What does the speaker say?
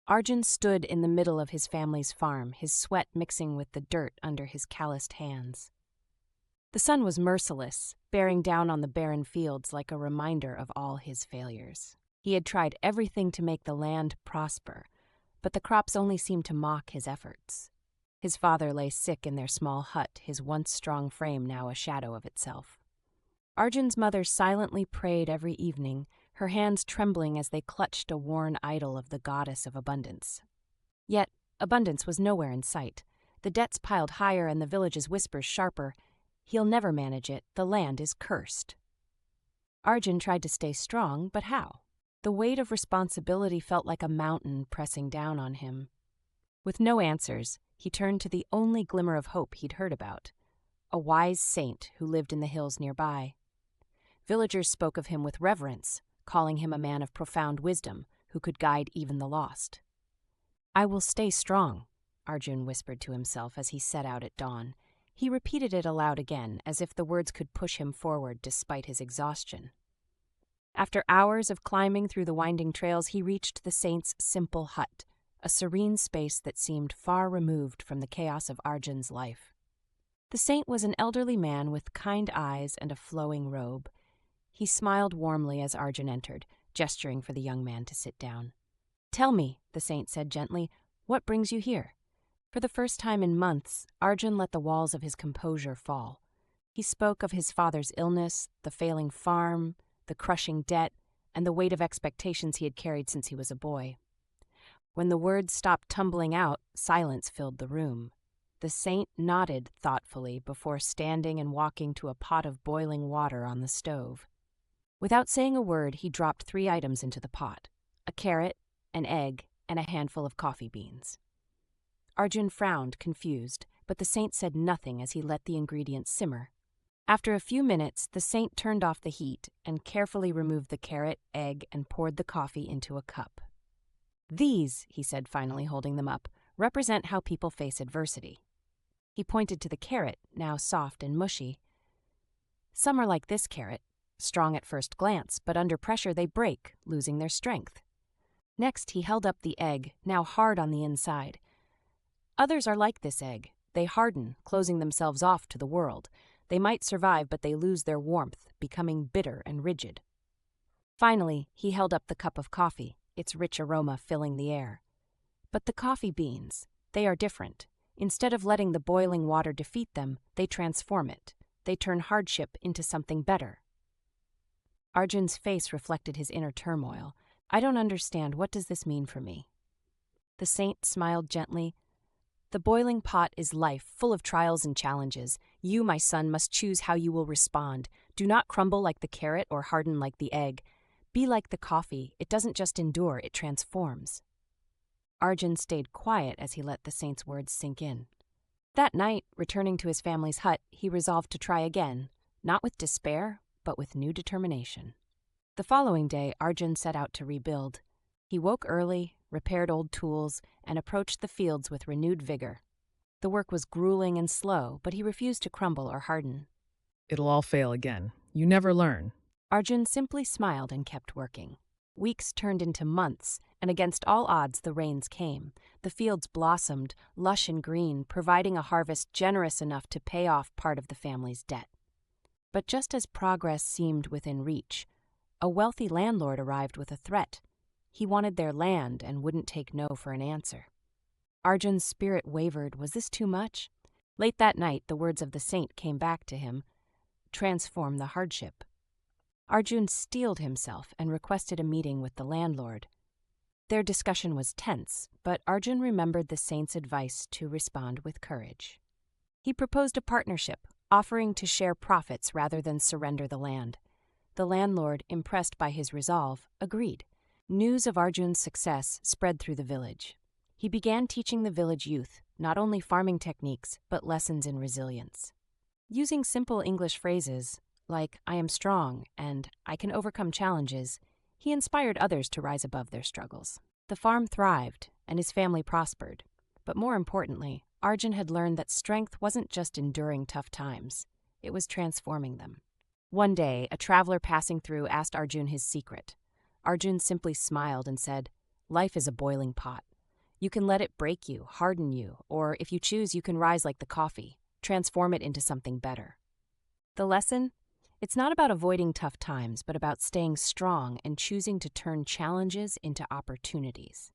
Arjun stood in the middle of his family's farm, his sweat mixing with the dirt under his calloused hands. The sun was merciless, bearing down on the barren fields like a reminder of all his failures. He had tried everything to make the land prosper, but the crops only seemed to mock his efforts. His father lay sick in their small hut, his once strong frame now a shadow of itself. Arjun's mother silently prayed every evening, her hands trembling as they clutched a worn idol of the goddess of abundance. Yet, abundance was nowhere in sight. The debts piled higher and the village's whispers sharper. He'll never manage it, the land is cursed. Arjun tried to stay strong, but how? The weight of responsibility felt like a mountain pressing down on him. With no answers, he turned to the only glimmer of hope he'd heard about, a wise saint who lived in the hills nearby. Villagers spoke of him with reverence, calling him a man of profound wisdom who could guide even the lost. "I will stay strong," Arjun whispered to himself as he set out at dawn. He repeated it aloud again, as if the words could push him forward despite his exhaustion. After hours of climbing through the winding trails, he reached the saint's simple hut, a serene space that seemed far removed from the chaos of Arjun's life. The saint was an elderly man with kind eyes and a flowing robe. He smiled warmly as Arjun entered, gesturing for the young man to sit down. "Tell me," the saint said gently, "what brings you here?" For the first time in months, Arjun let the walls of his composure fall. He spoke of his father's illness, the failing farm, the crushing debt, and the weight of expectations he had carried since he was a boy. When the words stopped tumbling out, silence filled the room. The saint nodded thoughtfully before standing and walking to a pot of boiling water on the stove. Without saying a word, he dropped 3 items into the pot: a carrot, an egg, and a handful of coffee beans. Arjun frowned, confused, but the saint said nothing as he let the ingredients simmer. After a few minutes, the saint turned off the heat and carefully removed the carrot, egg, and poured the coffee into a cup. "These," he said, finally holding them up, "represent how people face adversity." He pointed to the carrot, now soft and mushy. "Some are like this carrot, strong at first glance, but under pressure they break, losing their strength." Next, he held up the egg, now hard on the inside. "Others are like this egg. They harden, closing themselves off to the world. They might survive, but they lose their warmth, becoming bitter and rigid." Finally, he held up the cup of coffee, its rich aroma filling the air. "But the coffee beans, they are different. Instead of letting the boiling water defeat them, they transform it. They turn hardship into something better." Arjun's face reflected his inner turmoil. "I don't understand. What does this mean for me?" The saint smiled gently. "The boiling pot is life, full of trials and challenges. You, my son, must choose how you will respond. Do not crumble like the carrot or harden like the egg. Be like the coffee. It doesn't just endure, it transforms." Arjun stayed quiet as he let the saint's words sink in. That night, returning to his family's hut, he resolved to try again, not with despair, but with new determination. The following day, Arjun set out to rebuild. He woke early, repaired old tools, and approached the fields with renewed vigor. The work was grueling and slow, but he refused to crumble or harden. "It'll all fail again. You never learn." Arjun simply smiled and kept working. Weeks turned into months, and against all odds the rains came. The fields blossomed, lush and green, providing a harvest generous enough to pay off part of the family's debt. But just as progress seemed within reach, a wealthy landlord arrived with a threat. He wanted their land and wouldn't take no for an answer. Arjun's spirit wavered. Was this too much? Late that night, the words of the saint came back to him. Transform the hardship. Arjun steeled himself and requested a meeting with the landlord. Their discussion was tense, but Arjun remembered the saint's advice to respond with courage. He proposed a partnership, offering to share profits rather than surrender the land. The landlord, impressed by his resolve, agreed. News of Arjun's success spread through the village. He began teaching the village youth not only farming techniques, but lessons in resilience. Using simple English phrases like "I am strong" and "I can overcome challenges," he inspired others to rise above their struggles. The farm thrived, and his family prospered. But more importantly, Arjun had learned that strength wasn't just enduring tough times, it was transforming them. One day, a traveler passing through asked Arjun his secret. Arjun simply smiled and said, "Life is a boiling pot. You can let it break you, harden you, or if you choose, you can rise like the coffee, transform it into something better. The lesson? It's not about avoiding tough times, but about staying strong and choosing to turn challenges into opportunities.